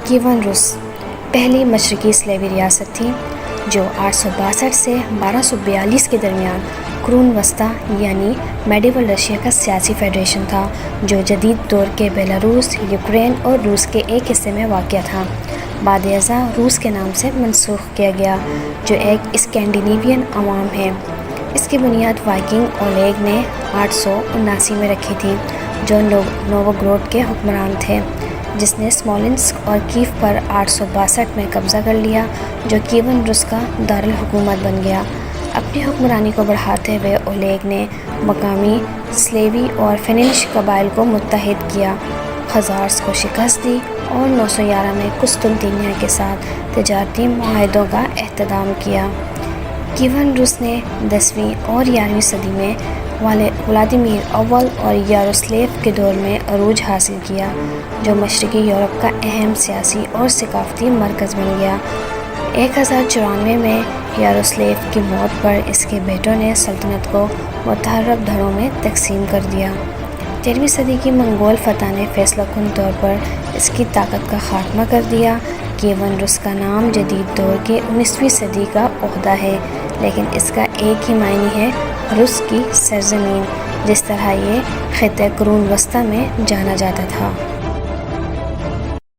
کیون روس پہلی مشرقی اسلیوی ریاست تھی جو 862 سے 1242 کے درمیان قرون وسطیٰ یعنی میڈیول رشیا کا سیاسی فیڈریشن تھا، جو جدید دور کے بیلاروس، یوکرین اور روس کے ایک حصے میں واقع تھا۔ بعد ازاں روس کے نام سے منسوخ کیا گیا، جو ایک اسکینڈینیوین عوام ہے۔ اس کی بنیاد وائکنگ اولیگ نے 879 میں رکھی تھی، جو نووگروڈ کے حکمران تھے، جس نے اسمولنسک اور کیف پر 862 میں قبضہ کر لیا، جو کیون روس کا دارالحکومت بن گیا۔ اپنی حکمرانی کو بڑھاتے ہوئے اولیگ نے مقامی سلیوی اور فیننش قبائل کو متحد کیا، خزارز کو شکست دی اور 911 میں قسطنطنیہ کے ساتھ تجارتی معاہدوں کا اہتمام کیا۔ کیون روس نے 10ویں اور 11ویں صدی میں ولادیمیر اول اور یاروسلیو کے دور میں عروج حاصل کیا، جو مشرقی یورپ کا اہم سیاسی اور ثقافتی مرکز بن گیا۔ 1094 میں یاروسلیو کی موت پر اس کے بیٹوں نے سلطنت کو متحرک دھڑوں میں تقسیم کر دیا۔ 13ویں صدی کی منگول فتح نے فیصلہ کن طور پر اس کی طاقت کا خاتمہ کر دیا۔ کیون روس کا نام جدید دور کے 19ویں صدی کا عہدہ ہے، لیکن اس کا ایک ہی معنی ہے روس کی سرزمین، جس طرح یہ خطہ قرون وسطیٰ میں جانا جاتا تھا۔